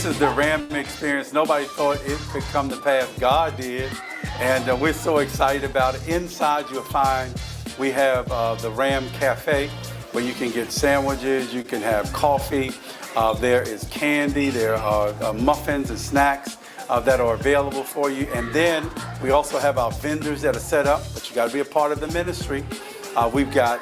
is the Ram experience. Nobody thought it could come to pass. God did. And we're so excited about it. Inside you'll find we have the Ram Cafe where you can get sandwiches, you can have coffee. There is candy, there are muffins and snacks that are available for you. And then we also have our vendors that are set up, but you got to be a part of the ministry. We've got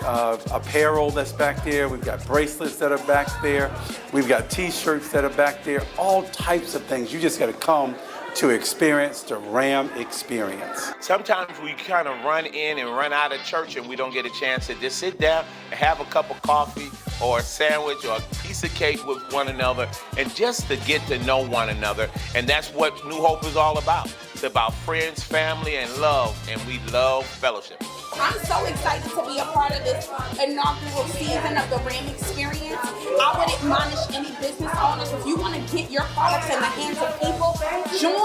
apparel that's back there. We've got bracelets that are back there. We've got t-shirts that are back there. All types of things. You just got to come to experience the Ram experience. Sometimes we kind of run in and run out of church and we don't get a chance to just sit down and have a cup of coffee or a sandwich or a piece of cake with one another and just to get to know one another. And that's what New Hope is all about. It's about friends, family, and love, and we love fellowship. I'm so excited to be a part of this inaugural season of the Ram experience. I would admonish any business owners, if you want to get your products in the hands of people, join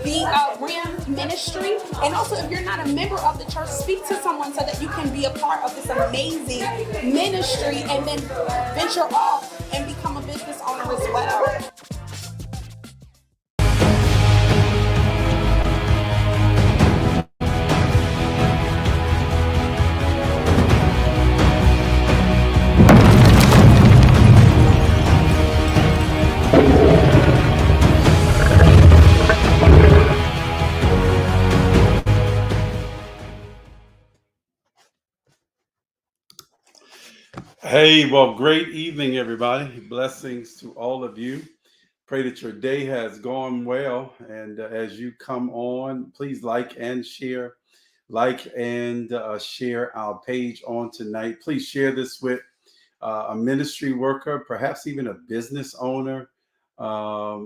the Ram ministry. And also, if you're not a member of the church, speak to someone so that you can be a part of this amazing ministry and then venture off and become a business owner as well. Hey, well, great evening, everybody. Blessings to all of you. Pray that your day has gone well. And as you come on, please like and share. Share our page on tonight. Please share this with a ministry worker, perhaps even a business owner,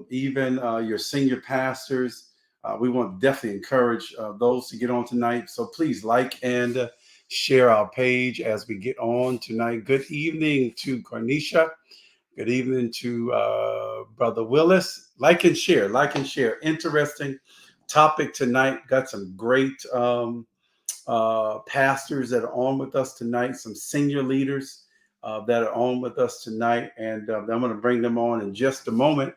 even your senior pastors. We want to definitely encourage those to get on tonight. So please like and share our page as we get on tonight. Good evening to Cornisha. Good evening to Brother Willis. Like and share. Interesting topic tonight. Got some great pastors that are on with us tonight, some senior leaders that are on with us tonight. And I'm going to bring them on in just a moment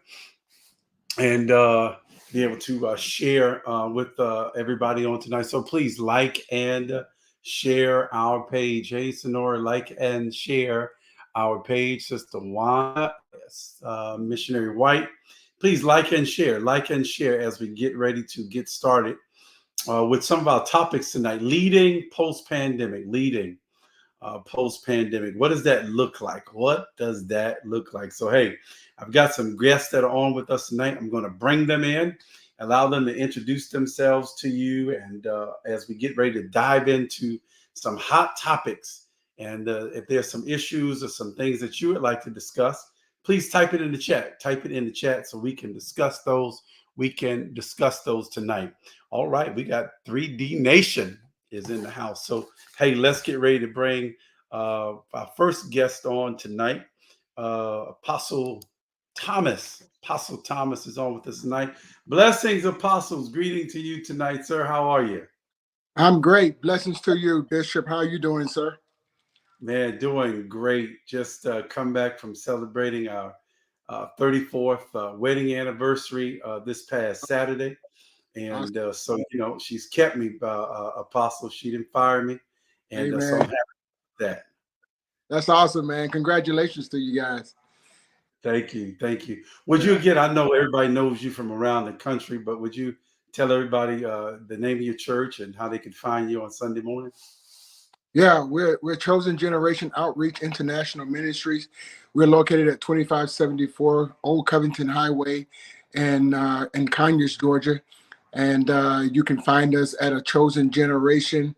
and be able to share with everybody on tonight. So please like and share our page. Hey, Sonora, like and share our page. Sister Wanda, Missionary White, please like and share as we get ready to get started with some of our topics tonight. Leading post-pandemic. What does that look like? So, hey, I've got some guests that are on with us tonight. I'm going to bring them in, allow them to introduce themselves to you. And as we get ready to dive into some hot topics, and if there's some issues or some things that you would like to discuss, please type it in the chat. So we can discuss those. Tonight. All right. We got 3D Nation is in the house. So, hey, let's get ready to bring our first guest on tonight. Apostle Thomas. Apostle Thomas is on with us tonight. Blessings, Apostles. Greeting to you tonight, sir. How are you? I'm great. Blessings to you, Bishop. How are you doing, sir? Man, doing great. Just come back from celebrating our 34th wedding anniversary this past Saturday. And so, she's kept me, Apostle. She didn't fire me. And so I'm happy with that. That's awesome, man. Congratulations to you guys. Thank you. Would you again, I know everybody knows you from around the country, but would you tell everybody the name of your church and how they can find you on Sunday morning? Yeah, we're Chosen Generation Outreach International Ministries. We're located at 2574 Old Covington Highway in Conyers, Georgia. And you can find us at a Chosen Generation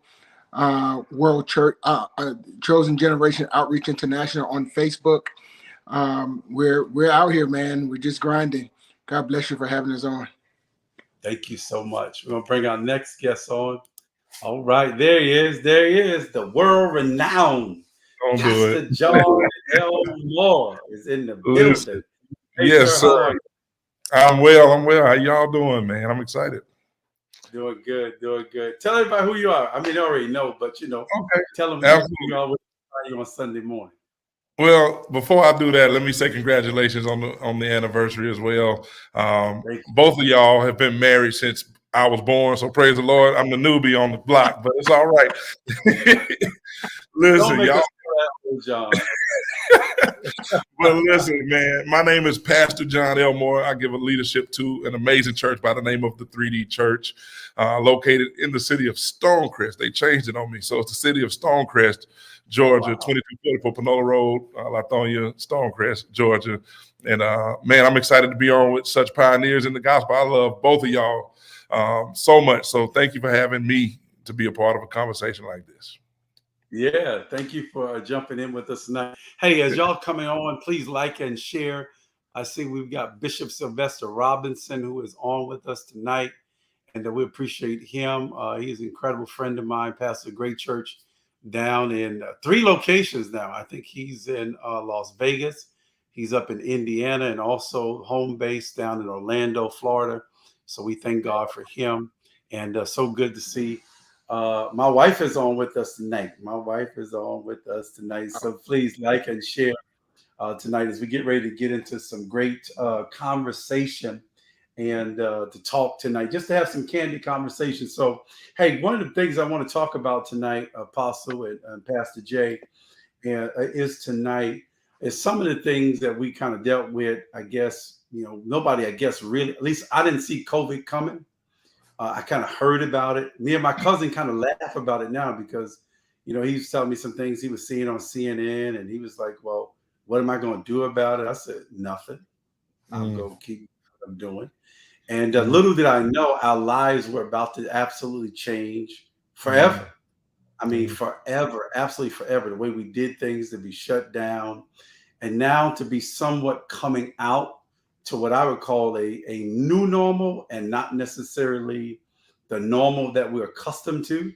World Church, Chosen Generation Outreach International on Facebook. We're out here, man. We're just grinding. God bless you for having us on. Thank you so much. We're gonna bring our next guest on. All right, there he is, the world-renowned Pastor John L. Moore is in the building. Hey, yes, sir. I'm well. How y'all doing, man? I'm excited. Doing good. Tell everybody who you are. I mean, they already know, but okay. Tell them who you are on Sunday morning. Well, before I do that, let me say congratulations on the anniversary as well. Both of y'all have been married since I was born, so praise the Lord. I'm the newbie on the block, but it's all right. Don't Listen, make y'all. us laugh, John. Well, listen, man. My name is Pastor John Elmore. I give a leadership to an amazing church by the name of the 3D Church, located in the city of Stonecrest. They changed it on me, so it's the city of Stonecrest, Georgia, 2244 Panola Road, Lithonia, Stonecrest, Georgia. And man, I'm excited to be on with such pioneers in the gospel. I love both of y'all so much. So thank you for having me to be a part of a conversation like this. Yeah, thank you for jumping in with us tonight. Hey, as y'all coming on, please like and share. I see we've got Bishop Sylvester Robinson who is on with us tonight, and we appreciate him. He's an incredible friend of mine, pastor a great church down in 3 locations now. I think he's in Las Vegas, he's up in Indiana, and also home base down in Orlando, Florida. So we thank God for him, and so good to see. My wife is on with us tonight. So please like and share tonight as we get ready to get into some great conversation and to talk tonight, just to have some candid conversation. So, hey, one of the things I want to talk about tonight, Apostle and Pastor Jay, is some of the things that we kind of dealt with. I guess, nobody, really, at least I didn't see COVID coming. I kind of heard about it. Me and my cousin kind of laugh about it now because, he was telling me some things he was seeing on CNN, and he was like, well, what am I going to do about it? I said, nothing. I'm going to keep what I'm doing. And little did I know, our lives were about to absolutely change forever. I mean, forever, absolutely forever. The way we did things, to be shut down, and now to be somewhat coming out to what I would call a new normal, and not necessarily the normal that we're accustomed to,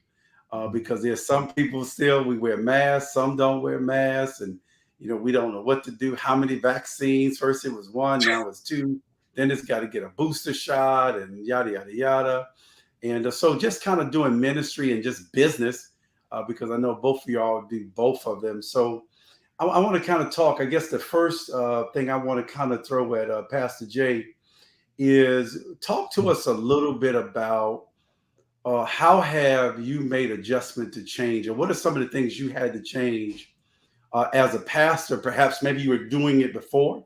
because there's some people still, we wear masks, some don't wear masks, and we don't know what to do. How many vaccines? First it was 1, now it's 2. Then it's got to get a booster shot and yada, yada, yada. And so just kind of doing ministry and just business, because I know both of y'all do both of them. So I want to kind of talk. I guess the first thing I want to kind of throw at Pastor Jay is talk to us a little bit about how have you made adjustment to change, and what are some of the things you had to change as a pastor? Perhaps maybe you were doing it before,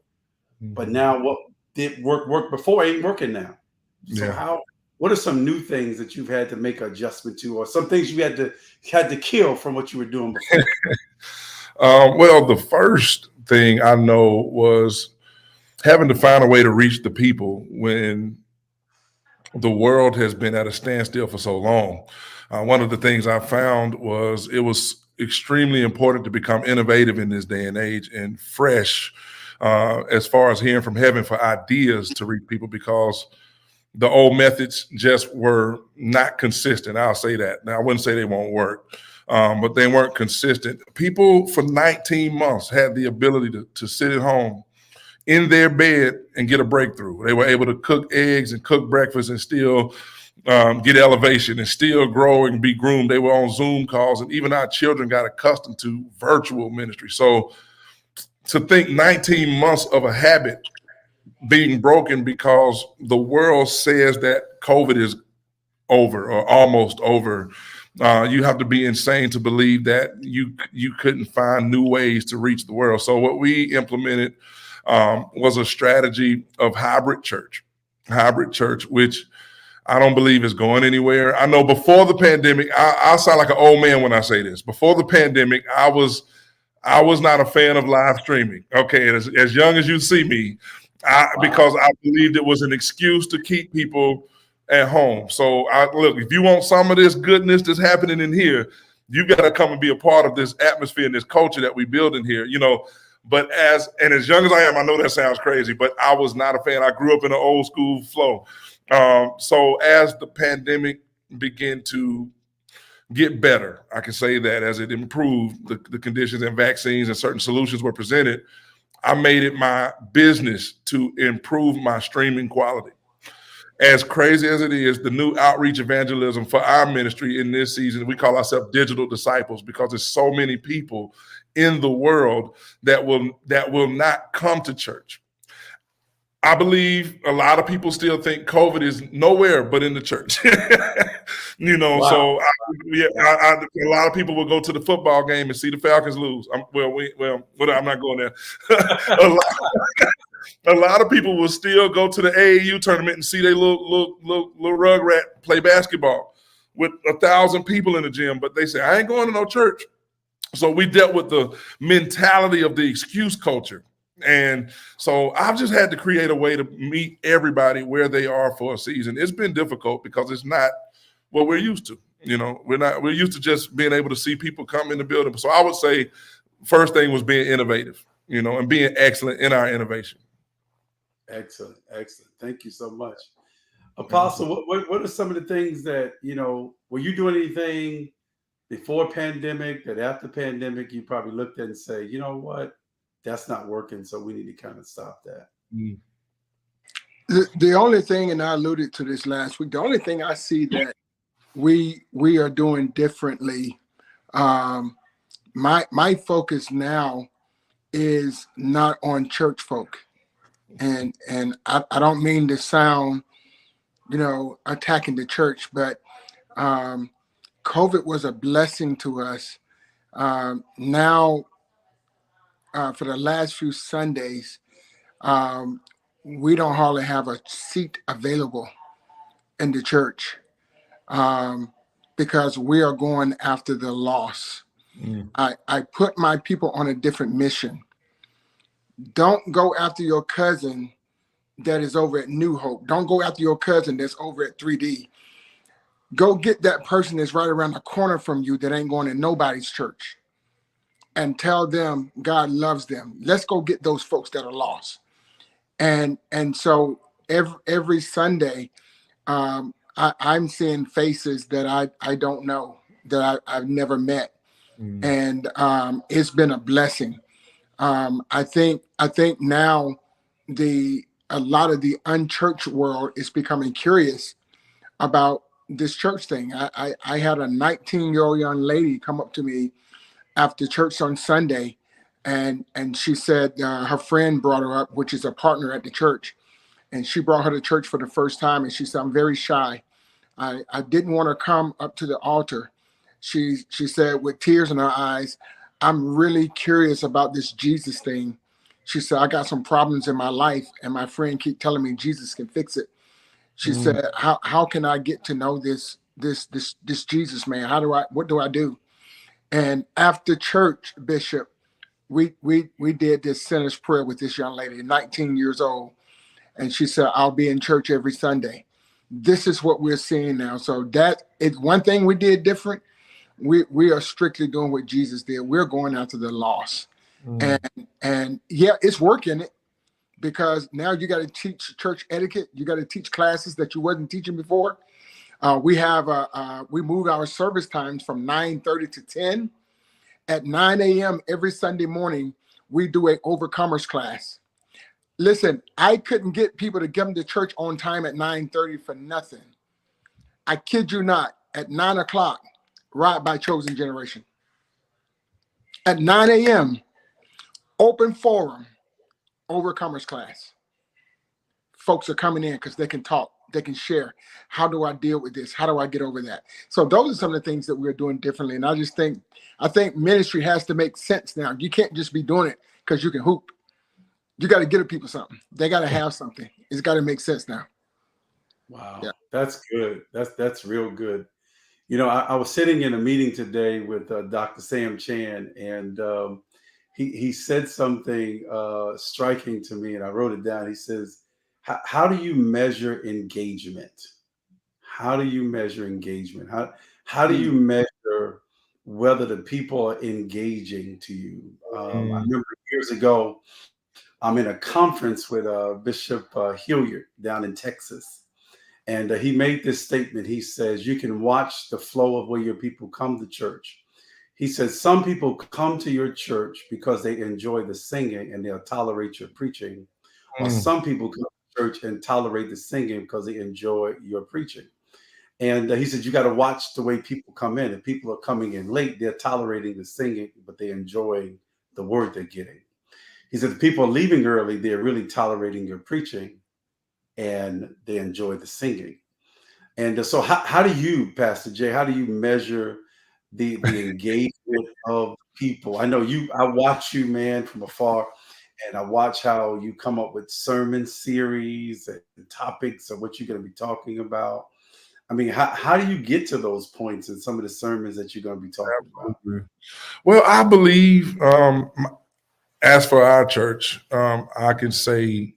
but now what did work before ain't working now. So what are some new things that you've had to make adjustment to, or some things you had to kill from what you were doing before? Well, the first thing I know was having to find a way to reach the people when the world has been at a standstill for so long. One of the things I found was it was extremely important to become innovative in this day and age and fresh as far as hearing from heaven for ideas to reach people, because the old methods just were not consistent. I'll say that. Now, I wouldn't say they won't work, but they weren't consistent. People for 19 months had the ability to sit at home in their bed and get a breakthrough. They were able to cook eggs and cook breakfast and still get elevation and still grow and be groomed. They were on Zoom calls, and even our children got accustomed to virtual ministry. So to think 19 months of a habit being broken because the world says that COVID is over or almost over. You have to be insane to believe that you couldn't find new ways to reach the world. So what we implemented was a strategy of hybrid church, which I don't believe is going anywhere. I know before the pandemic, I sound like an old man when I say this. Before the pandemic, I was not a fan of live streaming. Okay, as young as you see me, because I believed it was an excuse to keep people at home. So look, if you want some of this goodness that's happening in here, you got to come and be a part of this atmosphere and this culture that we build in here, But as young as I am, I know that sounds crazy, but I was not a fan. I grew up in an old school flow. So as the pandemic began to get better, I can say that as it improved, the conditions and vaccines and certain solutions were presented, I made it my business to improve my streaming quality. as crazy as it is, the new outreach evangelism for our ministry in this season, we call ourselves digital disciples because there's so many people in the world that will not come to church. I believe a lot of people still think COVID is nowhere but in the church. Wow. So a lot of people will go to the football game and see the Falcons lose. I'm not going there. a lot of people will still go to the AAU tournament and see their little rugrat play basketball with 1,000 people in the gym, but they say, I ain't going to no church. So we dealt with the mentality of the excuse culture. And so I've just had to create a way to meet everybody where they are for a season. It's been difficult because it's not what we're used to. We're used to just being able to see people come in the building. So I would say first thing was being innovative, and being excellent in our innovation. Excellent. Thank you so much. Apostle, what are some of the things that, were you doing anything before pandemic that after pandemic you probably looked at and say, you know what, that's not working, so we need to kind of stop that? The only thing, and I alluded to this last week, the only thing I see that we are doing differently, my focus now is not on church folk. And I don't mean to sound, attacking the church, but COVID was a blessing to us. Now, for the last few Sundays, we don't hardly have a seat available in the church because we are going after the lost. I put my people on a different mission. Don't go after your cousin that is over at New Hope. Don't go after your cousin that's over at 3D. Go get that person that's right around the corner from you that ain't going to nobody's church and tell them God loves them. Let's go get those folks that are lost. And so every Sunday, I'm seeing faces that I don't know, that I've never met. And it's been a blessing. I think now a lot of the unchurched world is becoming curious about this church thing. I had a 19-year-old young lady come up to me after church on Sunday, and she said her friend brought her up, which is a partner at the church, and she brought her to church for the first time, and she said, I'm very shy. I didn't want to come up to the altar. She said with tears in her eyes, I'm really curious about this Jesus thing. She said, I got some problems in my life, and my friend keep telling me Jesus can fix it. She said, how can I get to know this Jesus man? What do I do? And after church, Bishop, we did this sinner's prayer with this young lady, 19 years old. And she said, I'll be in church every Sunday. This is what we're seeing now. So that is one thing we did different. We are strictly doing what Jesus did. We're going after the lost. And yeah, it's working because now you got to teach church etiquette. You got to teach classes that you wasn't teaching before. We moved our service times from 9:30 to 10. At 9 a.m. every Sunday morning, we do a overcomers class. Listen, I couldn't get people to come to church on time at 9:30 for nothing. I kid you not. At 9 o'clock, Ride by Chosen Generation. At 9 a.m., open forum, overcomers class. Folks are coming in because they can talk, they can share. How do I deal with this? How do I get over that? So those are some of the things that we're doing differently. And I think ministry has to make sense now. You can't just be doing it because you can hoop. You got to give people something. They got to have something. It's got to make sense now. Wow. Yeah. That's good. That's real good. I was sitting in a meeting today with Dr. Sam Chan, and he said something striking to me, and I wrote it down. He says, how do you measure engagement? How do you measure engagement? How do you measure whether the people are engaging to you? I remember years ago, I'm in a conference with Bishop Hilliard down in Texas. And he made this statement. He says, you can watch the flow of where your people come to church. He says, some people come to your church because they enjoy the singing and they'll tolerate your preaching. Or some people come to church and tolerate the singing because they enjoy your preaching. And he said, you got to watch the way people come in. If people are coming in late, they're tolerating the singing, but they enjoy the word they're getting. He said, if people are leaving early, they're really tolerating your preaching and they enjoy the singing. And so how do you, Pastor Jay, how do you measure the engagement of people? I know I watch you, man, from afar, and I watch how you come up with sermon series and topics of what you're going to be talking about. I mean, how do you get to those points in some of the sermons that you're going to be talking about? Well, I believe, as for our church, I can say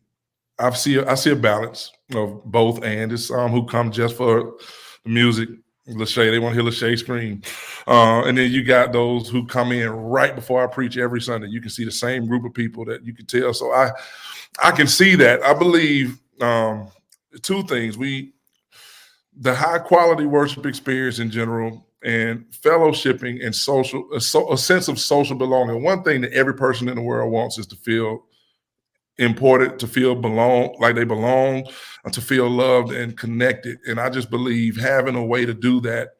I see a balance of both, and it's some who come just for the music. Lachey, they want to hear Lachey scream. And then you got those who come in right before I preach every Sunday. You can see the same group of people that you can tell. So I can see that. I believe two things. The high quality worship experience in general, and fellowshipping and a sense of social belonging. One thing that every person in the world wants is to feel important, to feel like they belong, to feel loved and connected. And I just believe having a way to do that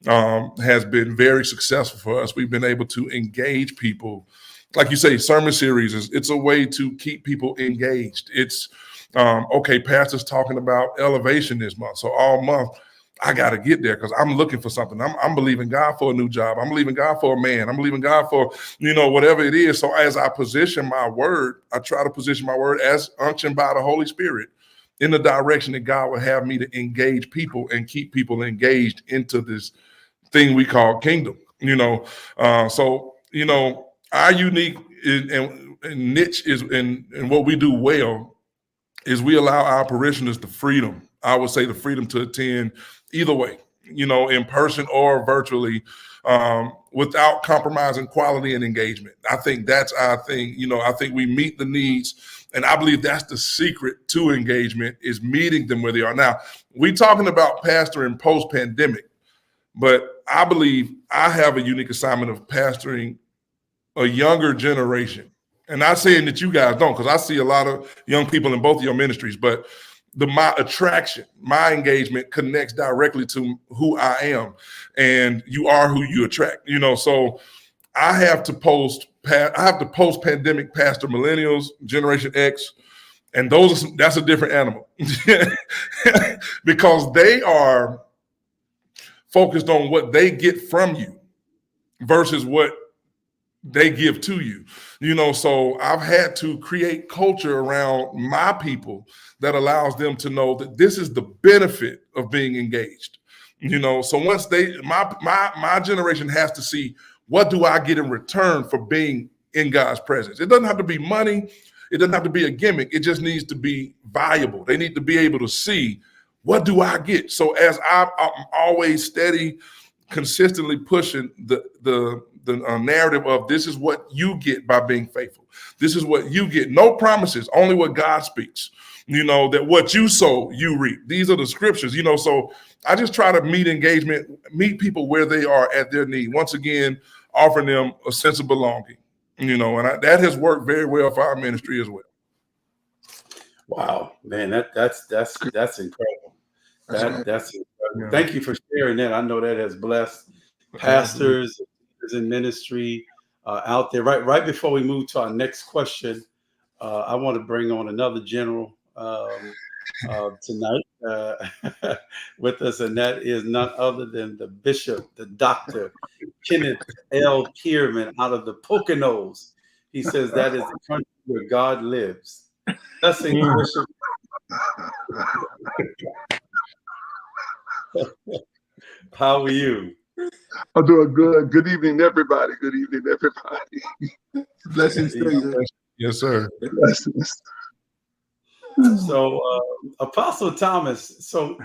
has been very successful for us. We've been able to engage people. Like you say, sermon series it's a way to keep people engaged. It's okay, pastor's talking about elevation this month. So all month, I got to get there because I'm looking for something. I'm believing God for a new job. I'm believing God for a man. I'm believing God for, whatever it is. So as I position my word, I try to position my word as unctioned by the Holy Spirit in the direction that God would have me to engage people and keep people engaged into this thing we call kingdom, So, our unique and niche is in what we do well is we allow our parishioners the freedom. I would say the freedom to attend either way, in person or virtually, without compromising quality and engagement. I think that's our thing. I think we meet the needs, and I believe that's the secret to engagement is meeting them where they are. Now, we're talking about pastoring post-pandemic, but I believe I have a unique assignment of pastoring a younger generation. And not saying that you guys don't, because I see a lot of young people in both of your ministries, but my attraction, my engagement connects directly to who I am, and you are who you attract. So I have to post-pandemic pastor millennials, Generation X, and that's a different animal because they are focused on what they get from you versus what they give to you, so I've had to create culture around my people that allows them to know that this is the benefit of being engaged, so once my generation has to see, what do I get in return for being in God's presence? It doesn't have to be money. It doesn't have to be a gimmick. It just needs to be valuable. They need to be able to see, what do I get? So as I'm always steady, consistently pushing the narrative of this is what you get by being faithful. This is what you get. No promises, only what God speaks. That what you sow, you reap. These are the scriptures, so I just try to meet people where they are at their need. Once again, offering them a sense of belonging, and that has worked very well for our ministry as well. Wow, man, that's incredible. That's incredible. Yeah. Thank you for sharing that. I know that has blessed pastors in ministry out there. Right before we move to our next question, I want to bring on another general tonight with us, and that is none other than the Bishop, the Dr. Kenneth L. Kierman out of the Poconos. He says that is the country where God lives. Blessings, Bishop. How are you? I'm doing good. Good evening, everybody. Good evening, everybody. Blessings to you. Yes, sir. Blessings. So, Apostle Thomas, so,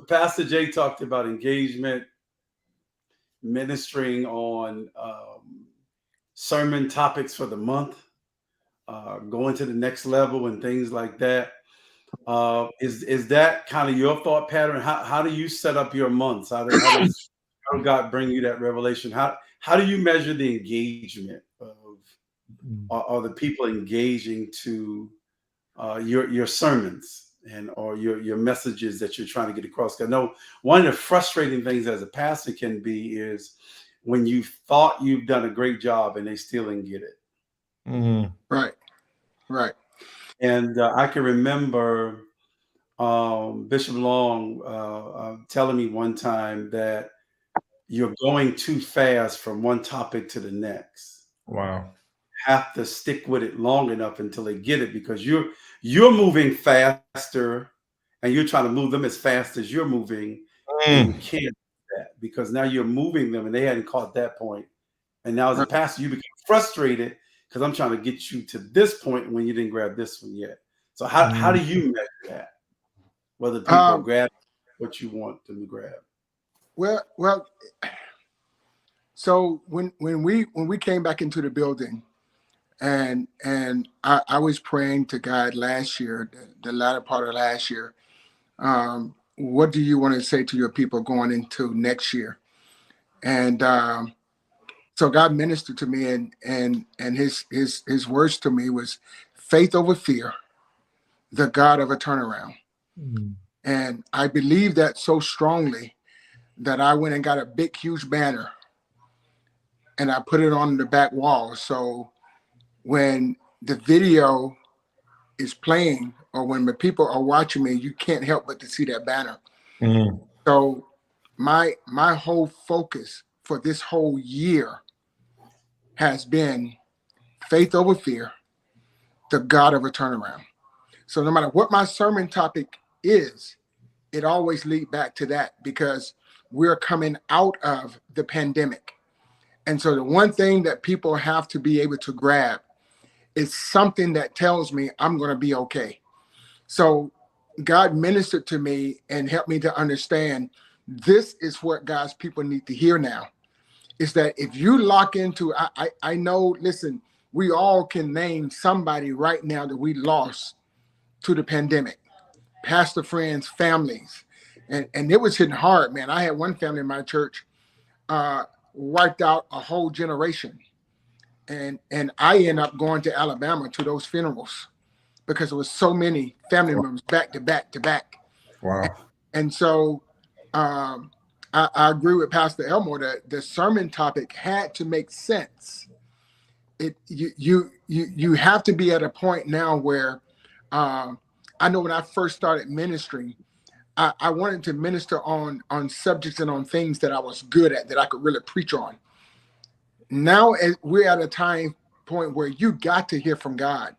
Pastor Jay talked about engagement, ministering on sermon topics for the month, going to the next level and things like that. Is that kind of your thought pattern? How do you set up your months? How does God bring you that revelation? How do you measure the engagement of are the people engaging to your sermons and or your messages that you're trying to get across. I know one of the frustrating things as a pastor can be is when you thought you've done a great job and they still didn't get it. Mm-hmm. Right. Right. And I can remember Bishop Long telling me one time that you're going too fast from one topic to the next. Wow. Have to stick with it long enough until they get it, because you're moving faster and you're trying to move them as fast as you're moving, and you can't do that because now you're moving them and they hadn't caught that point. And now as a Right. pastor, you become frustrated because I'm trying to get you to this point when you didn't grab this one yet. So how do you measure that? Whether people grab what you want them to grab? Well. So when we came back into the building, and I was praying to God last year, the latter part of last year, what do you want to say to your people going into next year? And so God ministered to me, and his words to me was faith over fear, the God of a turnaround. And I believe that so strongly that I went and got a big, huge banner and I put it on the back wall. So when the video is playing or when the people are watching me, you can't help but to see that banner. Mm-hmm. So my whole focus for this whole year has been faith over fear, the God of a turnaround. So no matter what my sermon topic is, it always leads back to that because we're coming out of the pandemic. And so the one thing that people have to be able to grab is something that tells me I'm going to be okay. So God ministered to me and helped me to understand this is what God's people need to hear now. Is that if you lock into, I know, listen, we all can name somebody right now that we lost to the pandemic, pastor friends, families. And it was hitting hard, man. I had one family in my church wiped out a whole generation. And I ended up going to Alabama to those funerals because there was so many family members back to back to back. Wow. And so I agree with Pastor Elmore that the sermon topic had to make sense. You have to be at a point now where I know when I first started ministering, I wanted to minister on subjects and on things that I was good at, that I could really preach on. Now we're at a time point where you got to hear from God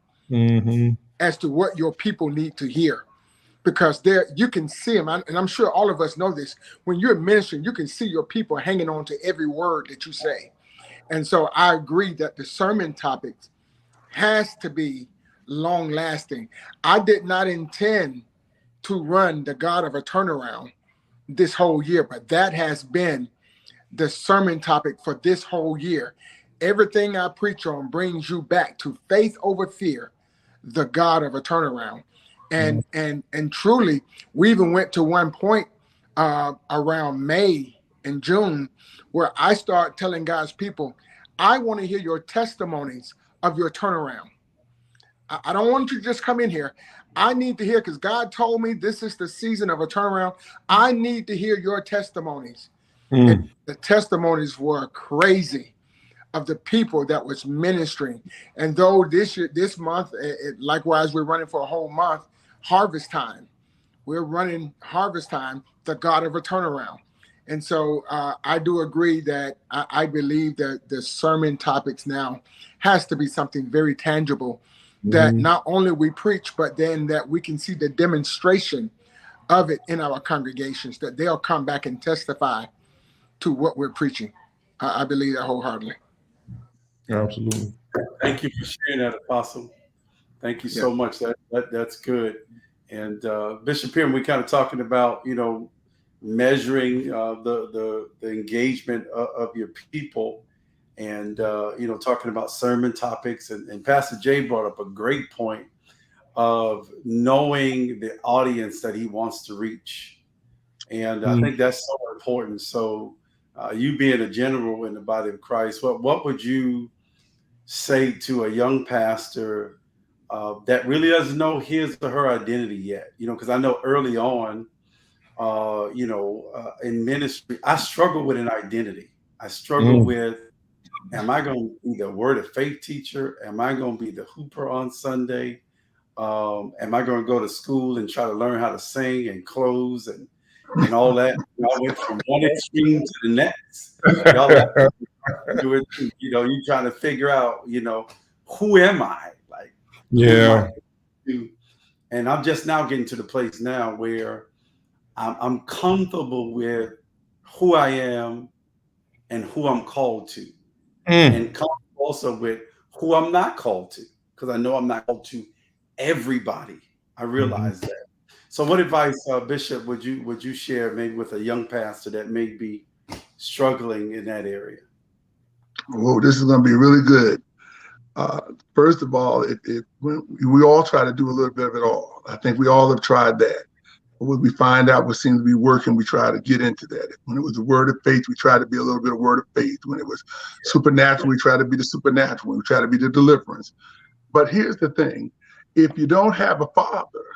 as to what your people need to hear. Because there you can see them, and I'm sure all of us know this. When you're ministering, you can see your people hanging on to every word that you say. And so I agree that the sermon topics has to be long lasting. I did not intend to run the God of a turnaround this whole year, but that has been the sermon topic for this whole year. Everything I preach on brings you back to faith over fear, the God of a turnaround. And truly, we even went to one point around May and June where I start telling God's people, I want to hear your testimonies of your turnaround. I don't want you to just come in here. I need to hear, because God told me this is the season of a turnaround. I need to hear your testimonies. And the testimonies were crazy of the people that was ministering. And though this month, likewise, we're running for a whole month, harvest time. We're running harvest time, the God of a turnaround. And so I do agree that I believe that the sermon topics now has to be something very tangible, that not only we preach, but then that we can see the demonstration of it in our congregations, that they'll come back and testify to what we're preaching. I believe that wholeheartedly. Absolutely. Thank you for sharing that, Apostle. Thank you so much. That's good. And Bishop Pierre, we kind of talking about, measuring the engagement of your people, and talking about sermon topics. And Pastor Jay brought up a great point of knowing the audience that he wants to reach. And I think that's so important. So you being a general in the body of Christ, what would you say to a young pastor that really doesn't know his or her identity yet. Because I know early on, in ministry, I struggle with an identity. I struggle Mm. with, am I going to be the word of faith teacher? Am I going to be the hooper on Sunday? Am I going to go to school and try to learn how to sing and close and all that? I went from one extreme to the next. Y'all have to do it too. You trying to figure out, who am I? Like, who am I Yeah. to? And I'm just now getting to the place now where I'm comfortable with who I am and who I'm called to, Mm. and comfortable also with who I'm not called to, because I know I'm not called to everybody. I realize that. So, what advice, Bishop, would you share maybe with a young pastor that may be struggling in that area? Whoa, this is going to be really good. First of all, we all try to do a little bit of it all. I think we all have tried that. When we find out what seems to be working, we try to get into that. When it was the word of faith, we try to be a little bit of word of faith. When it was supernatural, we try to be the supernatural. We try to be the deliverance. But here's the thing. If you don't have a father,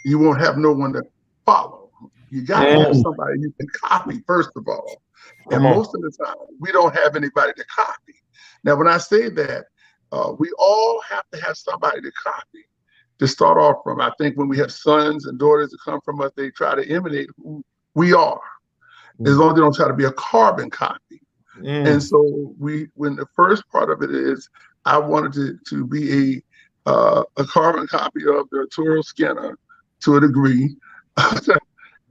you won't have no one to follow. You got to have somebody you can copy, first of all. And most of the time, we don't have anybody to copy. Now, when I say that, we all have to have somebody to copy to start off from. I think when we have sons and daughters that come from us, they try to imitate who we are, as long as they don't try to be a carbon copy. And so when the first part of it is, I wanted to be a carbon copy of the Arturo Skinner to a degree.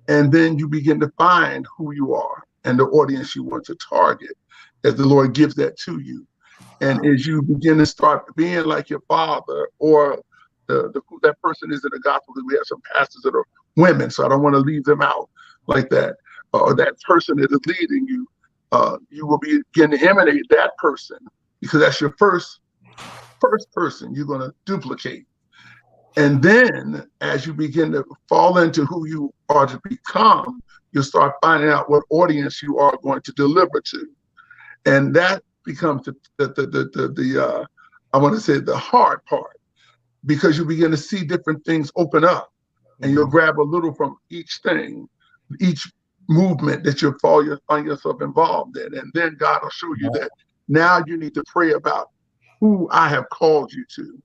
And then you begin to find who you are and the audience you want to target as the Lord gives that to you. And as you begin to start being like your father, or who that person is in the gospel, because we have some pastors that are women, so I don't want to leave them out like that, or that person that is leading you, you will begin to imitate that person, because that's your first person you're going to duplicate. And then as you begin to fall into who you are to become, you'll start finding out what audience you are going to deliver to. And that becomes I want to say the hard part, because you begin to see different things open up, and you'll grab a little from each thing, each movement that you'll find yourself involved in. And then God will show you that now you need to pray about who I have called you to.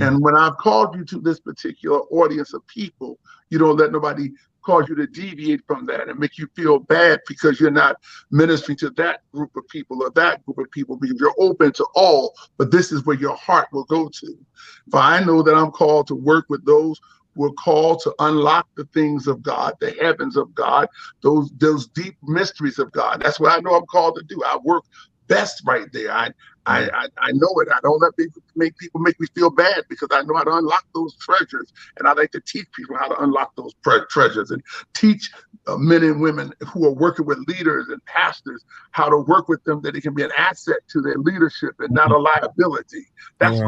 And when I've called you to this particular audience of people, you don't let nobody cause you to deviate from that and make you feel bad because you're not ministering to that group of people or that group of people, because you're open to all, but this is where your heart will go to. For I know that I'm called to work with those who are called to unlock the things of God, the heavens of God, those deep mysteries of God. That's what I know I'm called to do. I work best right there. I know it. I don't let people make me feel bad, because I know how to unlock those treasures, and I like to teach people how to unlock those treasures, and teach men and women who are working with leaders and pastors how to work with them, that it can be an asset to their leadership and not a liability. That's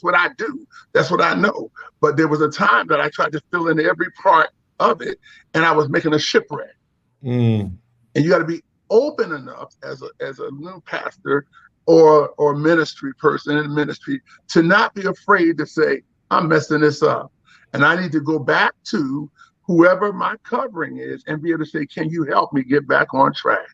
what I do. That's what I know. But there was a time that I tried to fill in every part of it, and I was making a shipwreck. And you got to be open enough as a new pastor or ministry person in ministry to not be afraid to say, I'm messing this up, and I need to go back to whoever my covering is and be able to say, can you help me get back on track?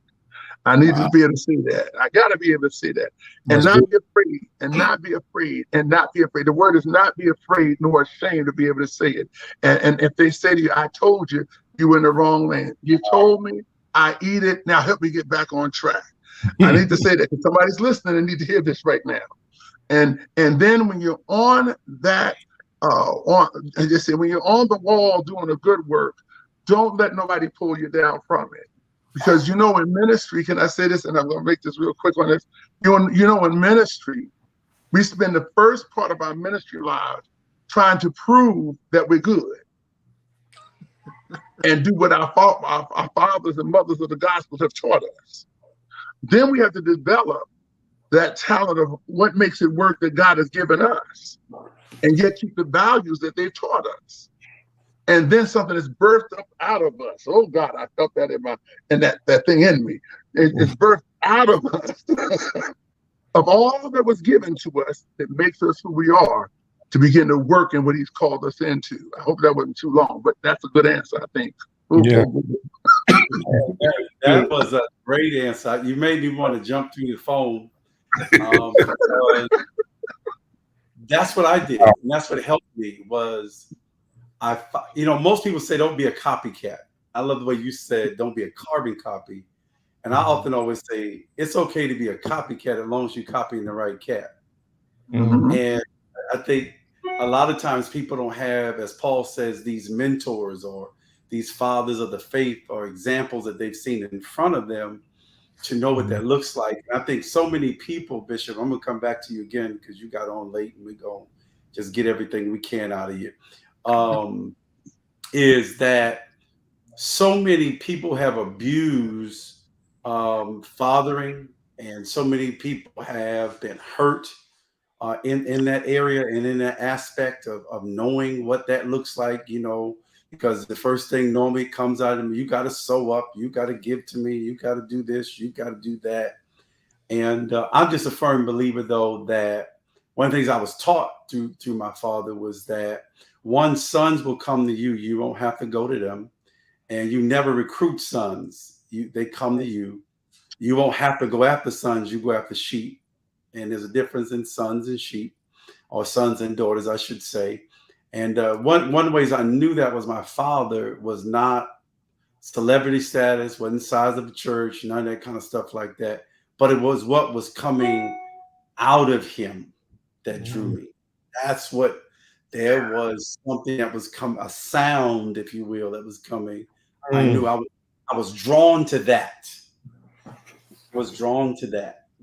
I need to be able to say that. I got to be able to say that, and not be afraid, and not be afraid, and not be afraid. The word is not be afraid nor ashamed to be able to say it. And if they say to you, I told you, you were in the wrong lane. You told me, I eat it. Now help me get back on track. I need to say that because somebody's listening and need to hear this right now. And then when you're on that, when you're on the wall doing a good work, don't let nobody pull you down from it. Because in ministry, can I say this? And I'm going to make this real quick on this. In ministry, we spend the first part of our ministry lives trying to prove that we're good and do what our fathers and mothers of the gospel have taught us. Then we have to develop that talent of what makes it work that God has given us, and yet keep the values that they've taught us. And then something is birthed up out of us. Oh God, I felt that in that thing in me. It's birthed out of us of all that was given to us that makes us who we are. to begin to work in what he's called us into. I hope that wasn't too long, but that's a good answer, I think. Yeah. That was a great answer. You made me want to jump through the phone. That's what I did, and that's what helped me. Was most people say don't be a copycat. I love the way you said don't be a carbon copy, and I often always say it's okay to be a copycat as long as you're copying the right cat. Mhm. And I think a lot of times people don't have, as Paul says, these mentors or these fathers of the faith or examples that they've seen in front of them to know what that looks like. And I think so many people, Bishop, I'm going to come back to you again because you got on late and we're going to just get everything we can out of you, is that so many people have abused fathering, and so many people have been hurt in that area and in that aspect of knowing what that looks like, because the first thing normally comes out of me, you got to sew up, you got to give to me, you got to do this, you got to do that. And I'm just a firm believer, though, that one of the things I was taught through my father was that sons will come to you. You won't have to go to them. And you never recruit sons. They come to you. You won't have to go after sons. You go after sheep. And there's a difference in sons and sheep, or sons and daughters, I should say. And one of the ways I knew that was my father was not celebrity status, wasn't size of the church, none of that kind of stuff like that. But it was what was coming out of him that drew me. That's what, there was something that was a sound, if you will, that was coming. I knew I was drawn to that.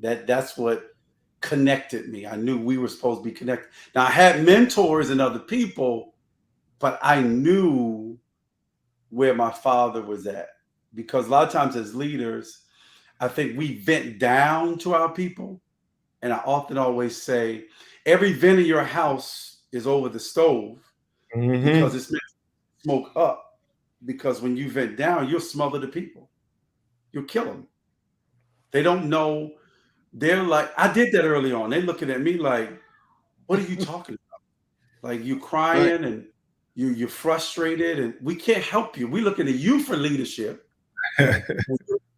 That's what connected me. I knew we were supposed to be connected. Now I had mentors and other people, but I knew where my father was at, because a lot of times as leaders, I think we vent down to our people. And I often always say, every vent in your house is over the stove because it's meant to smoke up. Because when you vent down, you'll smother the people. You'll kill them. They don't know. They're like, I did that early on. They're looking at me like, what are you talking about? Like, you crying and you're frustrated and we can't help you. We're looking at you for leadership.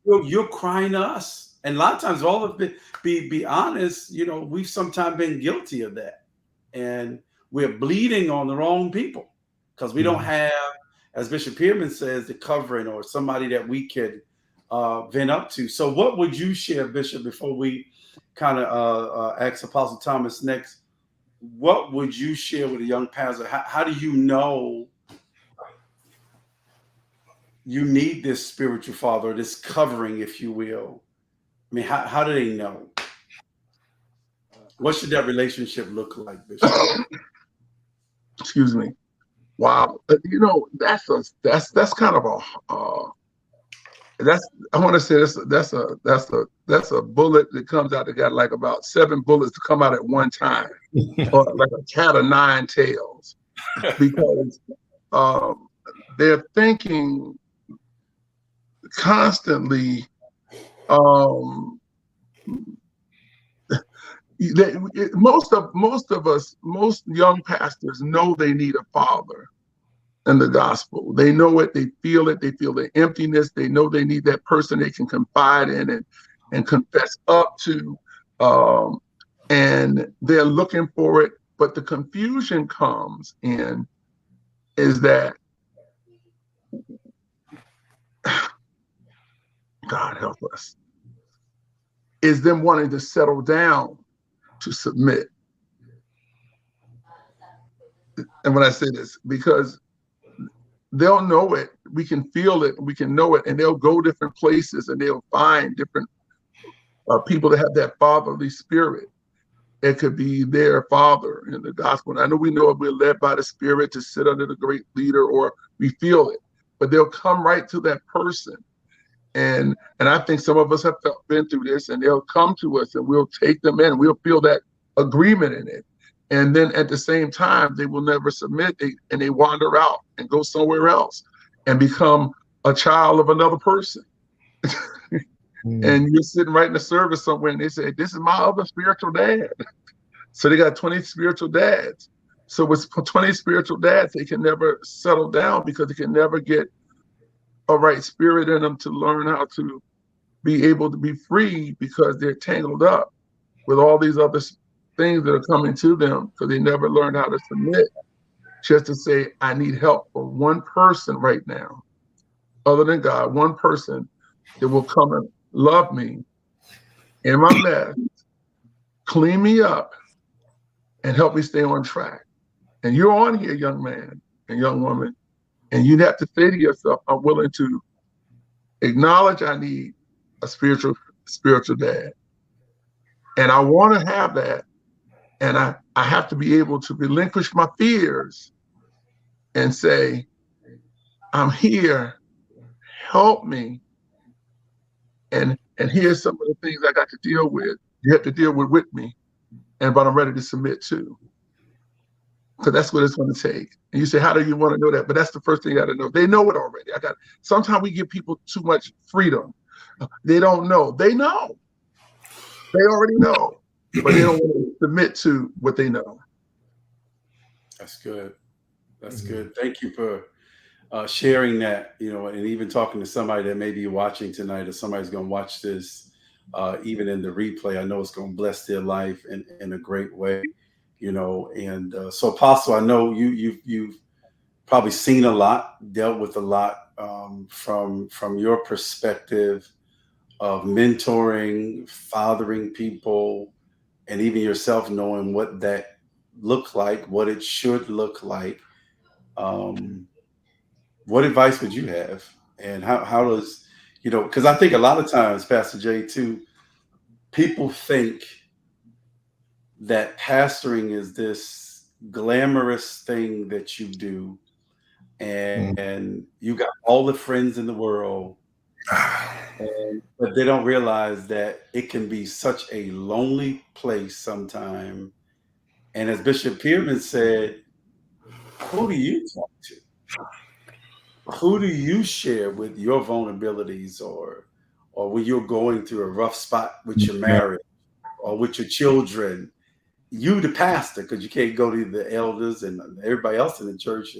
You're crying to us. And a lot of times, all of it, be honest, we've sometimes been guilty of that. And we're bleeding on the wrong people because we don't have, as Bishop Pierman says, the covering or somebody that we could vent up to. So what would you share, Bishop, before we kind of ask Apostle Thomas next? What would you share with a young pastor? How do you know you need this spiritual father, this covering, if you will? I mean, how do they know? What should that relationship look like, Bishop? Excuse me. Wow. That's kind of I want to say that's a bullet that comes out that got like about 7 bullets to come out at one time, or like a cat of 9 tails, because they're thinking constantly. Most young pastors know they need a father in the gospel. They know it, they feel the emptiness. They know they need that person they can confide in and confess up to. And they're looking for it. But the confusion comes in is that, God help us, is them wanting to settle down to submit. And when I say this, because they'll know it, we can feel it, we can know it, and they'll go different places and they'll find different people that have that fatherly spirit. It could be their father in the gospel. And I know we're led by the Spirit to sit under the great leader, or we feel it, but they'll come right to that person. And I think some of us have been through this, and they'll come to us and we'll take them in. We'll feel that agreement in it. And then at the same time, they will never submit, and they wander out and go somewhere else and become a child of another person. And you're sitting right in the service somewhere and they say, this is my other spiritual dad. So they got 20 spiritual dads. So with 20 spiritual dads, they can never settle down because they can never get a right spirit in them to learn how to be able to be free because they're tangled up with all these other things that are coming to them because they never learned how to submit just to say, I need help from one person right now, other than God, one person that will come and love me in my mess, clean me up, and help me stay on track. And you're on here, young man and young woman, and you have to say to yourself, I'm willing to acknowledge I need a spiritual dad. And I want to have that. And I have to be able to relinquish my fears and say, I'm here, help me. And here's some of the things I got to deal with. You have to deal with me, but I'm ready to submit to. Because that's what it's going to take. And you say, how do you want to know that? But that's the first thing you got to know. They know it already. Sometimes we give people too much freedom. They don't know. They know. They already know, but they don't want to submit to what they know. That's good. That's good. Thank you for sharing that, and even talking to somebody that may be watching tonight, or somebody's going to watch this, even in the replay. I know it's going to bless their life in a great way, And so, Apostle, I know you've probably seen a lot, dealt with a lot from your perspective of mentoring, fathering people, and even yourself knowing what that looked like, what it should look like. What advice would you have? And how does, because I think a lot of times, Pastor Jay, too, people think that pastoring is this glamorous thing that you do, and you got all the friends in the world, but they don't realize that it can be such a lonely place sometimes. And as Bishop Pierman said, who do you talk to? Who do you share with your vulnerabilities, or when you're going through a rough spot with your marriage or with your children? You, the pastor, because you can't go to the elders and everybody else in the church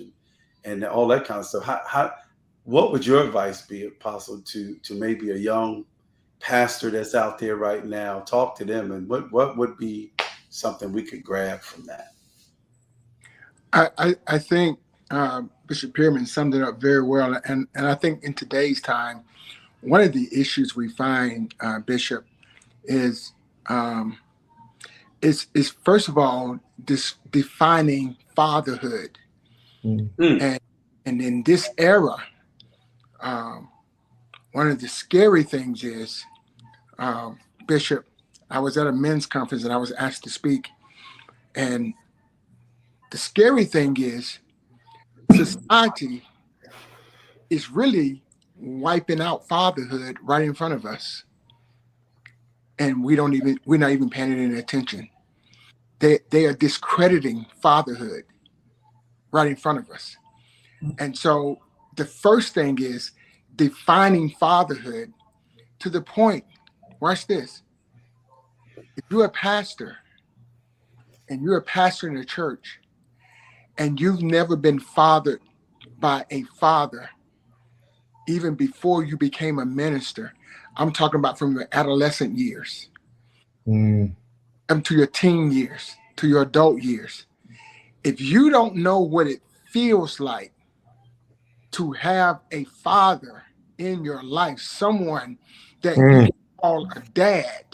and all that kind of stuff. What would your advice be, Apostle, to maybe a young pastor that's out there right now? Talk to them, and what would be something we could grab from that? I think Bishop Pierman summed it up very well, and I think in today's time, one of the issues we find, Bishop, is first of all this defining fatherhood, and in this era, one of the scary things is, Bishop, I was at a men's conference and I was asked to speak, and the scary thing is society is really wiping out fatherhood right in front of us, and we're not even paying any attention. They are discrediting fatherhood right in front of us. And so the first thing is defining fatherhood to the point, watch this, if you're a pastor and you're a pastor in a church and you've never been fathered by a father, even before you became a minister, I'm talking about from your adolescent years, to your teen years, to your adult years. If you don't know what it feels like to have a father in your life, someone that you call a dad,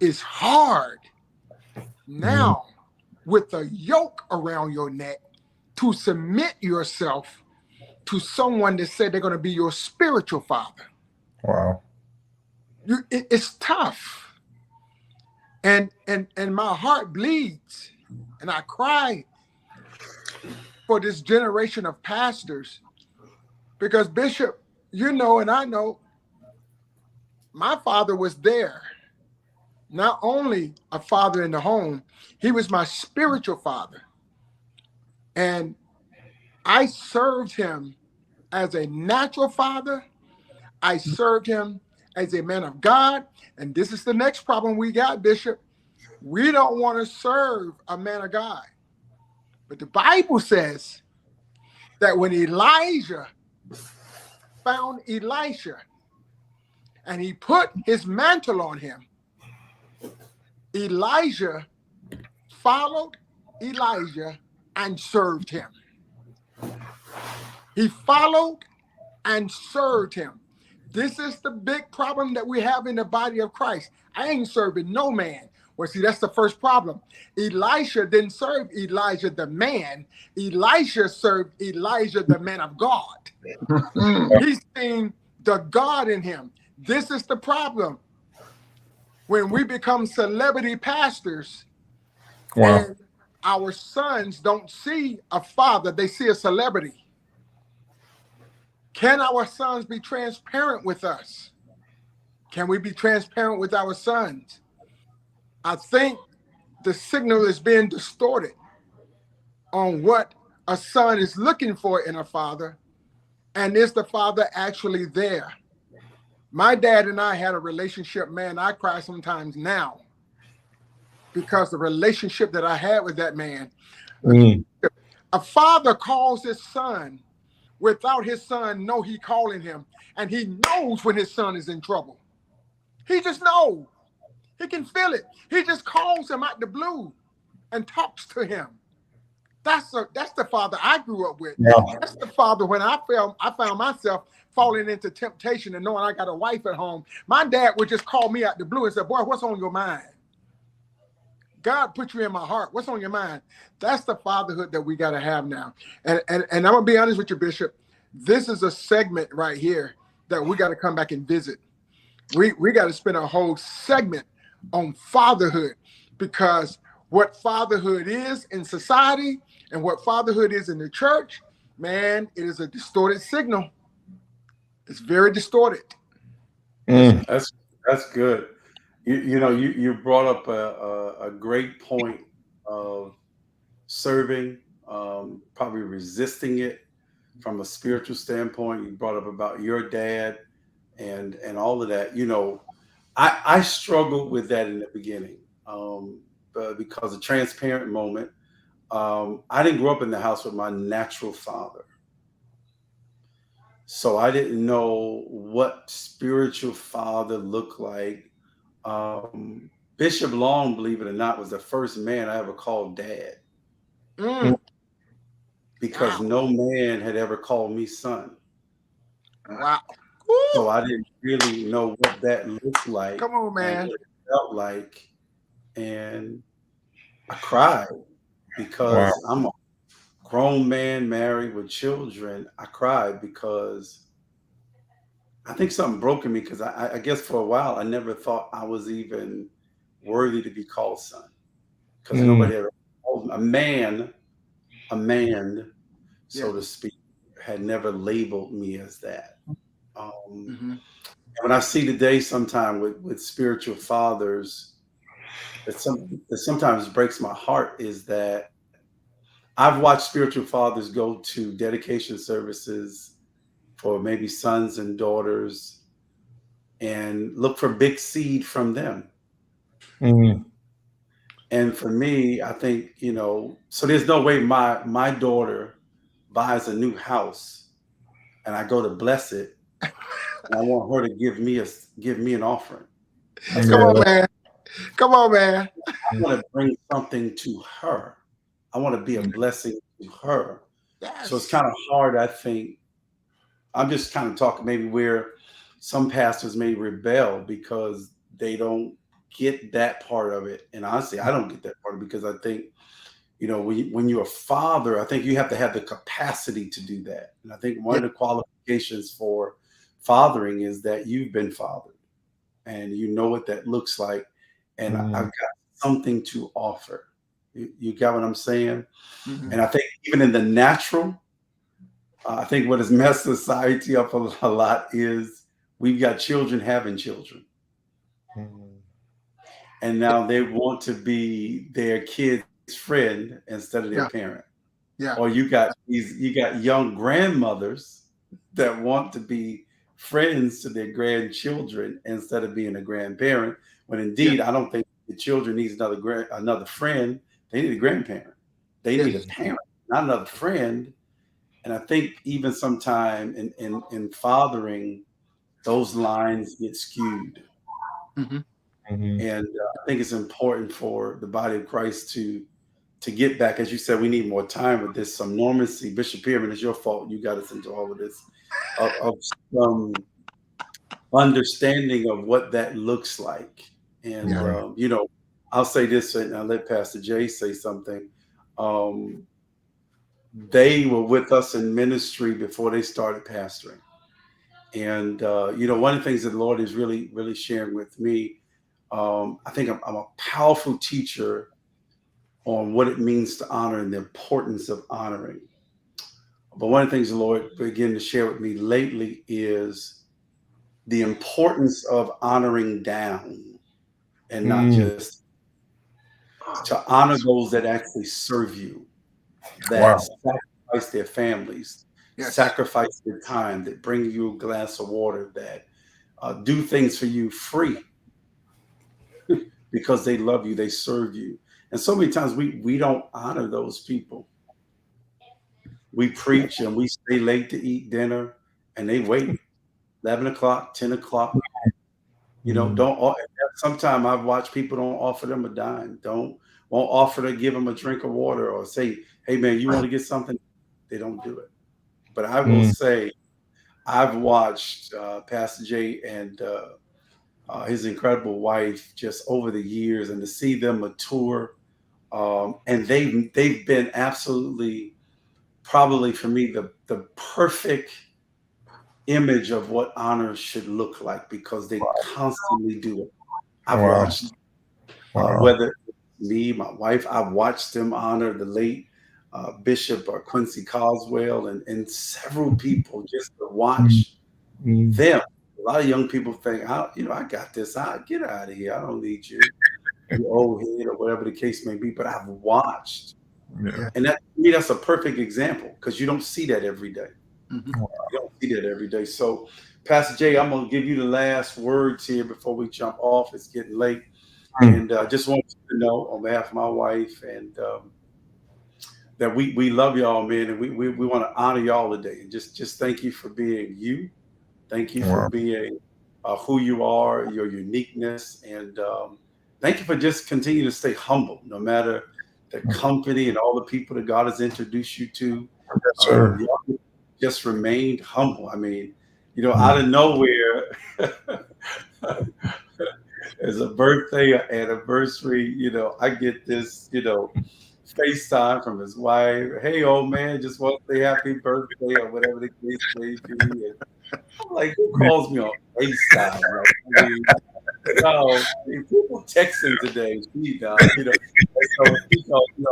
it's hard now with a yoke around your neck to submit yourself to someone that said they're going to be your spiritual father. Wow. It's tough. And my heart bleeds and I cry for this generation of pastors, because Bishop, and I know, my father was there. Not only a father in the home, he was my spiritual father. And I served him as a natural father. I served him as a man of God. And this is the next problem we got, Bishop. We don't want to serve a man of God. But the Bible says that when Elijah found Elisha and he put his mantle on him, Elijah followed Elijah and served him. He followed and served him. This is the big problem that we have in the body of Christ. I ain't serving no man. Well, see, that's the first problem. Elisha didn't serve Elijah the man. Elisha served Elijah the man of God. He's seen the God in him. This is the problem. When we become celebrity pastors, Wow. and our sons don't see a father, they see a celebrity. Can our sons be transparent with us? Can we be transparent with our sons? I think the signal is being distorted on what a son is looking for in a father, and is the father actually there? My dad and I had a relationship, man, I cry sometimes now because the relationship that I had with that man. A father calls his son without his son know he calling him, and he knows when his son is in trouble. He just knows. He can feel it. He just calls him out the blue and talks to him. That's the father I grew up with. Yeah. That's the father when I found myself falling into temptation and knowing I got a wife at home. My dad would just call me out the blue and say, "Boy, what's on your mind? God put you in my heart. What's on your mind?" That's the fatherhood that we got to have now. And I'm gonna be honest with you, Bishop. This is a segment right here that we got to come back and visit. We got to spend a whole segment on fatherhood, because what fatherhood is in society and what fatherhood is in the church, man, it is a distorted signal. It's very distorted. That's good. You brought up a great point of serving, probably resisting it from a spiritual standpoint. You brought up about your dad and all of that. I struggled with that in the beginning, because of transparent moment. I didn't grow up in the house with my natural father. So I didn't know what spiritual father looked like. Bishop Long, believe it or not, was the first man I ever called dad, because Wow. no man had ever called me son. Wow. So I didn't really know what that looked like Come on, and man. what it felt like. And I cried Wow. because I'm a grown man married with children. I cried because I think something broke in me, because I guess for a while I never thought I was even worthy to be called son, because nobody ever called me. A man, so to speak, had never labeled me as that. And when I see today, sometime with spiritual fathers, that sometimes breaks my heart, is that I've watched spiritual fathers go to dedication services for maybe sons and daughters and look for big seed from them. And for me, I think, so there's no way my daughter buys a new house and I go to bless it and I want her to give me an offering. Come on, man. Come on, man. I want to bring something to her. I want to be a blessing to her. Yes. So it's kind of hard, I think. I'm just kind of talking maybe where some pastors may rebel because they don't get that part of it. And honestly, I don't get that part, because I think, when you're a father, I think you have to have the capacity to do that. And I think one of the qualifications for fathering is that you've been fathered and you know what that looks like. And I've got something to offer. You got what I'm saying? And I think even in the natural, I think what has messed society up a lot is we've got children having children. And now they want to be their kid's friend instead of their parent. Yeah. Or you got young grandmothers that want to be friends to their grandchildren instead of being a grandparent. When indeed, I don't think the children needs another friend. They need a grandparent. They need a Yes. parent, not another friend. And I think even sometime in fathering, those lines get skewed. Hmm. And I think it's important for the body of Christ to get back. As you said, we need more time with this. Some normancy. Bishop Pierman, it's your fault. You got us into all of this. Of some understanding of what that looks like. And, Yeah. I'll say this and I'll let Pastor Jay say something. Um, they were with us in ministry before they started pastoring. And, one of the things that the Lord is really, really sharing with me, I think I'm a powerful teacher on what it means to honor and the importance of honoring. But one of the things the Lord began to share with me lately is the importance of honoring down and not just to honor those that actually serve you, that Wow. sacrifice their families, Yes. sacrifice their time, that bring you a glass of water, that do things for you free because they love you, they serve you. And so many times we don't honor those people. We preach and we stay late to eat dinner and they wait 11 o'clock, 10 o'clock. Don't sometimes I've watched people don't offer them a dime, won't offer to give them a drink of water or say, hey man, you want to get something? They don't do it. But I will say, I've watched Pastor Jay and his incredible wife just over the years, and to see them mature, and they've been absolutely, probably for me, the perfect image of what honor should look like because they constantly do it. I've Wow. watched Wow. whether it's me, my wife, I've watched them honor the late Bishop Quincy Coswell and several people just to watch them. A lot of young people think, I got this. I get out of here. I don't need you, you old head or whatever the case may be. But I've watched, Yeah. and that to me, that's a perfect example because you don't see that every day. Hmm. You don't see that every day. So, Pastor Jay, I'm gonna give you the last words here before we jump off. It's getting late, and just want you to know on behalf of my wife and that we love y'all, man, and we want to honor y'all today. And just thank you for being you. Thank you for Wow. being who you are, your uniqueness, and thank you for just continue to stay humble, no matter the company and all the people that God has introduced you to. Yes, sir. Y'all just remained humble. I mean, out of nowhere, as a birthday or anniversary, I get this, FaceTime from his wife. Hey, old man, just want to say happy birthday or whatever the case may be. And I'm like, who calls me on FaceTime? Like, I mean, people texting today, so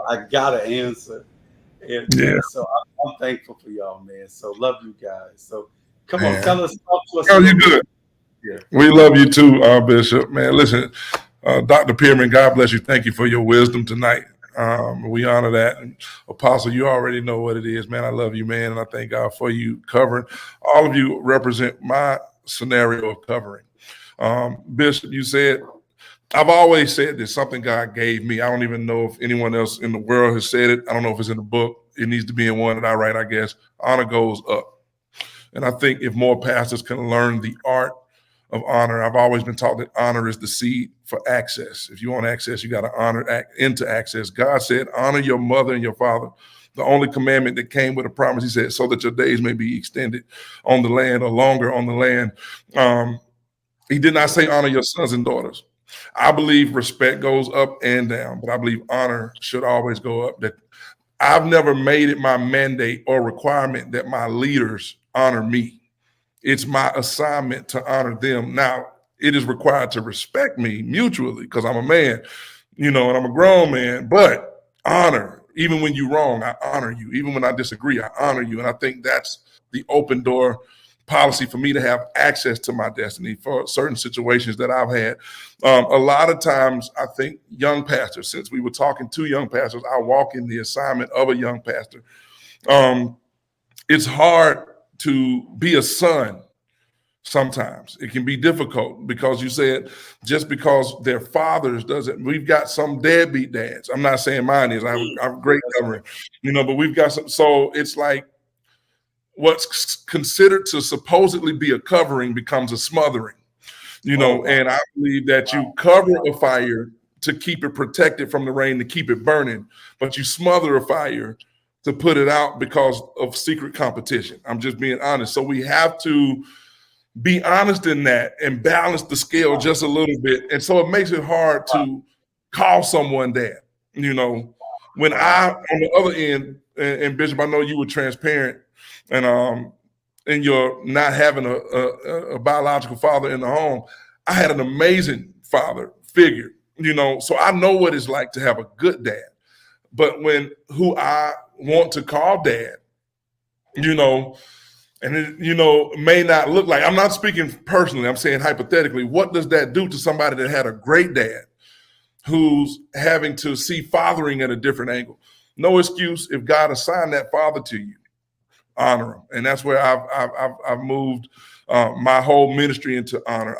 I gotta answer. And Yeah. so I'm thankful for y'all, man. So love you guys. So come on, Man. talk to us a Oh, you little bit. good. Yeah. We love you too, Bishop. Man, listen, Dr. Pierman, God bless you. Thank you for your wisdom tonight. We honor that. And Apostle, you already know what it is, man. I love you, man. And I thank God for you covering. All of you represent my scenario of covering. Bishop, you said, I've always said this, something God gave me. I don't even know if anyone else in the world has said it. I don't know if it's in the book. It needs to be in one that I write, I guess. Honor goes up. And I think if more pastors can learn the art of honor, I've always been taught that honor is the seed for access. If you want access, you got to honor into access. God said, honor your mother and your father. The only commandment that came with a promise, he said, so that your days may be extended on the land or longer on the land. He did not say honor your sons and daughters. I believe respect goes up and down, but I believe honor should always go up. That I've never made it my mandate or requirement that my leaders honor me. It's my assignment to honor them. Now, it is required to respect me mutually because I'm a man, and I'm a grown man, but honor, even when you're wrong, I honor you. Even when I disagree, I honor you. And I think that's the open door policy for me to have access to my destiny for certain situations that I've had. A lot of times, I think young pastors, since we were talking to young pastors, I walk in the assignment of a young pastor. It's hard to be a son Sometimes it can be difficult because you said just because their fathers doesn't. We've got some deadbeat dads. I'm not saying mine is. I'm great covering, but we've got some. So it's like what's considered to supposedly be a covering becomes a smothering. And I believe that you cover a fire to keep it protected from the rain, to keep it burning, but you smother a fire to put it out because of secret competition. I'm just being honest. So we have to be honest in that and balance the scale just a little bit. And so it makes it hard to call someone dad. When I, on the other end, and Bishop, I know you were transparent and you're not having a biological father in the home. I had an amazing father figure, so I know what it's like to have a good dad. But when who I want to call dad, and it, may not look like, I'm not speaking personally, I'm saying hypothetically, what does that do to somebody that had a great dad who's having to see fathering at a different angle? No excuse. If God assigned that father to you, honor him. And that's where I've moved my whole ministry into honor.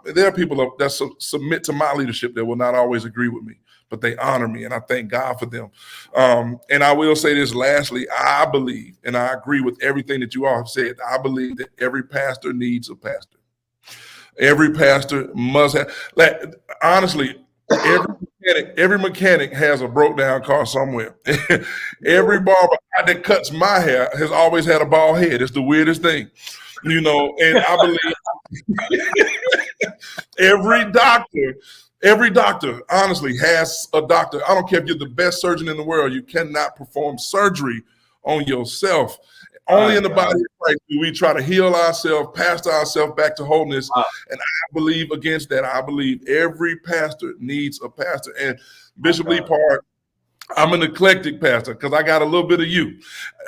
There are people that submit to my leadership that will not always agree with me, but they honor me, and I thank God for them. And I will say this lastly, I believe, and I agree with everything that you all have said, I believe that every pastor needs a pastor. Every pastor must have, honestly, every mechanic has a broke down car somewhere. Every barber that cuts my hair has always had a bald head. It's the weirdest thing, and I believe every doctor honestly has a doctor. I don't care if you're the best surgeon in the world, you cannot perform surgery on yourself. Only in the body of Christ do we try to heal ourselves, pastor ourselves back to wholeness. And I believe against that. I believe every pastor needs a pastor. And Bishop Lee Park, I'm an eclectic pastor because I got a little bit of you.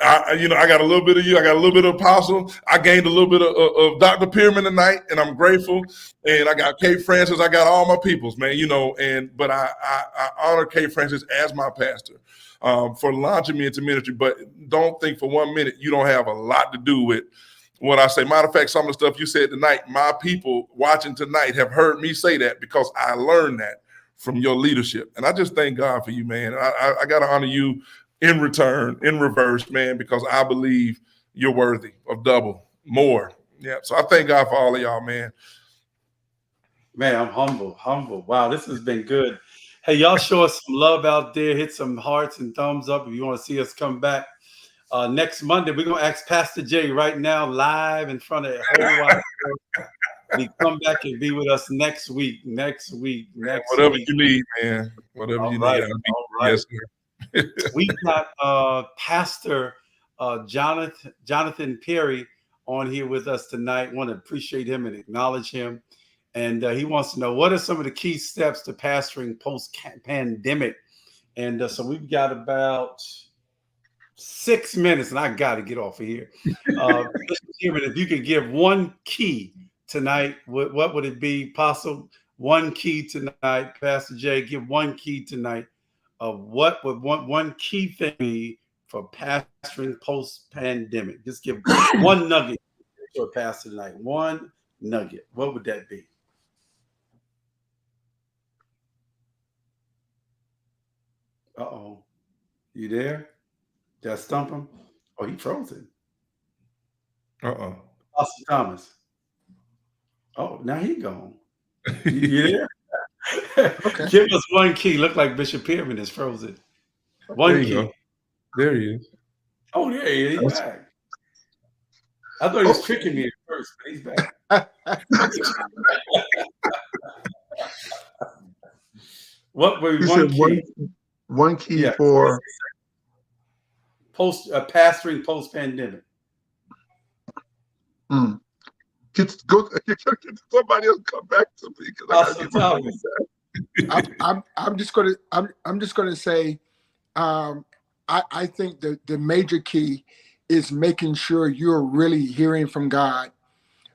I got a little bit of you. I got a little bit of Apostle. I gained a little bit of Dr. Pierman tonight, and I'm grateful. And I got Kay Francis. I got all my peoples, man, but I honor Kay Francis as my pastor. For launching me into ministry, but don't think for 1 minute you don't have a lot to do with what I say. Matter of fact, some of the stuff you said tonight, my people watching tonight have heard me say that because I learned that from your leadership. And I just thank God for you, man. I got to honor you in return, in reverse, man, because I believe you're worthy of double, more. Yeah. So I thank God for all of y'all, man. Man, I'm humble. Wow, this has been good. Hey, y'all show us some love out there. Hit some hearts and thumbs up if you want to see us come back. Next Monday, we're going to ask Pastor Jay right now, live in front of a whole wide world. He come back and be with us next week. Whatever you need, man. Whatever you need. All right. Yes, sir. We got Pastor Jonathan Perry on here with us tonight. Want to appreciate him and acknowledge him. And he wants to know, what are some of the key steps to pastoring post-pandemic? And so we've got about 6 minutes, and I got to get off of here. If you could give one key tonight, what would it be, Apostle? One key tonight, Pastor Jay, give one key tonight of what would one key thing be for pastoring post-pandemic? Just give one nugget for Pastor tonight. One nugget. What would that be? Uh-oh. You there? Did I stump him? Oh, he frozen. Uh-oh. Austin Thomas. Oh, now he gone. You there? Okay. Give us one key. Look like Bishop Pierman is frozen. One key. Go. There he is. Oh, there he is. He's back. I thought he was tricking me at first, but he's back. What was one key? One key for pastoring post-pandemic. Get somebody else come back to me because I'm just gonna say I think the major key is making sure you're really hearing from God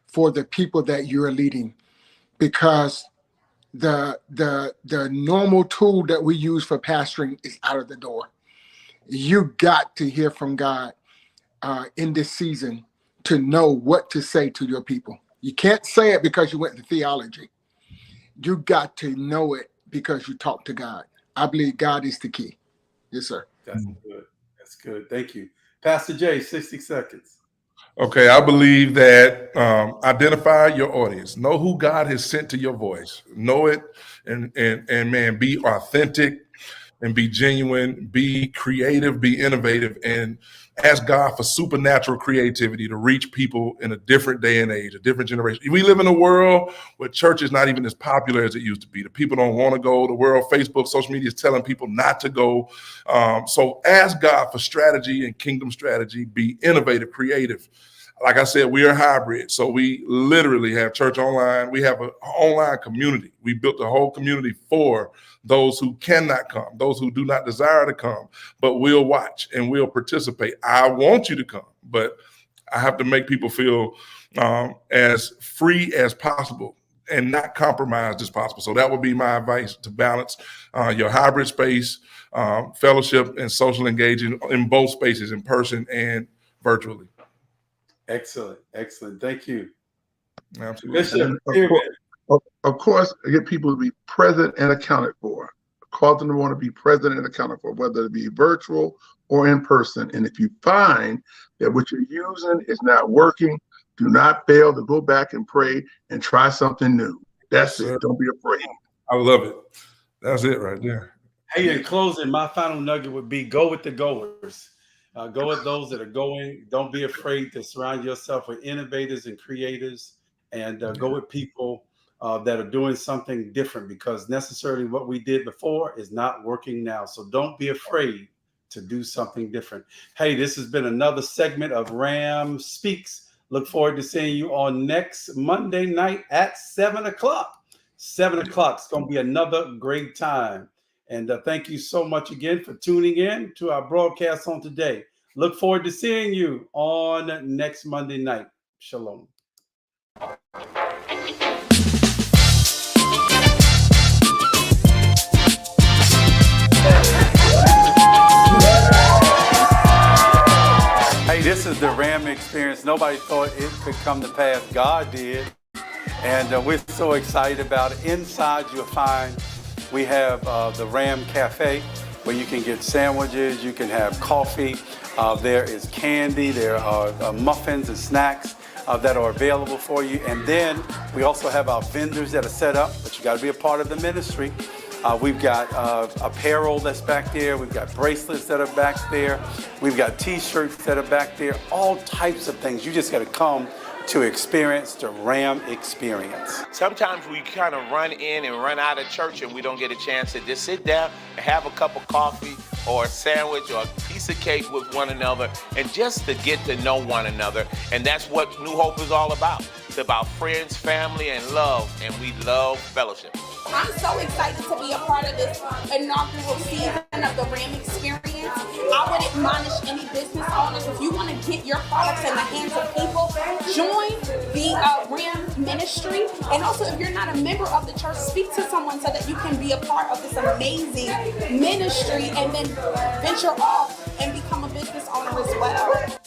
for the people that you're leading, because the normal tool that we use for pastoring is out of the door. You got to hear from God in this season to know what to say to your people. You can't say it because you went to theology. You got to know it because you talk to God. I believe God is the key. Yes, sir. That's good. That's good. Thank you. Pastor Jay, 60 seconds. Okay, I believe that identify your audience. Know who God has sent to your voice. Know it, and man, be authentic and be genuine. Be creative. Be innovative, and ask God for supernatural creativity to reach people in a different day and age, a different generation. We live in a world where church is not even as popular as it used to be. The people don't want to go. The world, Facebook, social media is telling people not to go. So ask God for strategy and kingdom strategy. Be innovative, creative. Like I said, we are hybrid. So we literally have church online. We have an online community. We built a whole community for those who cannot come, those who do not desire to come, but will watch and will participate. I want you to come, but I have to make people feel as free as possible and not compromised as possible. So that would be my advice, to balance your hybrid space, fellowship, and social engaging in both spaces, in person and virtually. Excellent. Excellent. Thank you. Absolutely. Bishop, Of course, get people to be present and accounted for. Cause them to want to be present and accounted for, whether it be virtual or in person. And if you find that what you're using is not working, do not fail to go back and pray and try something new. That's it. Don't be afraid. I love it. That's it right there. Hey, in closing, my final nugget would be go with the goers. Go with those that are going. Don't be afraid to surround yourself with innovators and creators, and go with people that are doing something different, because necessarily what we did before is not working now. So don't be afraid to do something different. Hey, this has been another segment of Ram Speaks. Look forward to seeing you on next Monday night at 7 o'clock. 7 o'clock is going to be another great time. And thank you so much again for tuning in to our broadcast on today. Look forward to seeing you on next Monday night. Shalom. Hey, this is the Ram experience. Nobody thought it could come to pass. God did. And we're so excited about it. Inside, you'll find we have the Ram Cafe, where you can get sandwiches, you can have coffee. There is candy, there are muffins and snacks that are available for you. And then we also have our vendors that are set up, but you got to be a part of the ministry. We've got apparel that's back there. We've got bracelets that are back there. We've got t-shirts that are back there. All types of things. You just got to come to experience the Ram experience. Sometimes we kind of run in and run out of church and we don't get a chance to just sit down and have a cup of coffee or a sandwich or a piece of cake with one another, and just to get to know one another. And that's what New Hope is all about. It's about friends, family, and love, and we love fellowship. I'm so excited to be a part of this inaugural season of the Ram experience. I would admonish any business owners, if you want to get your products in the hands of people, join the Ram ministry. And also, if you're not a member of the church, speak to someone so that you can be a part of this amazing ministry, and then venture off and become a business owner as well.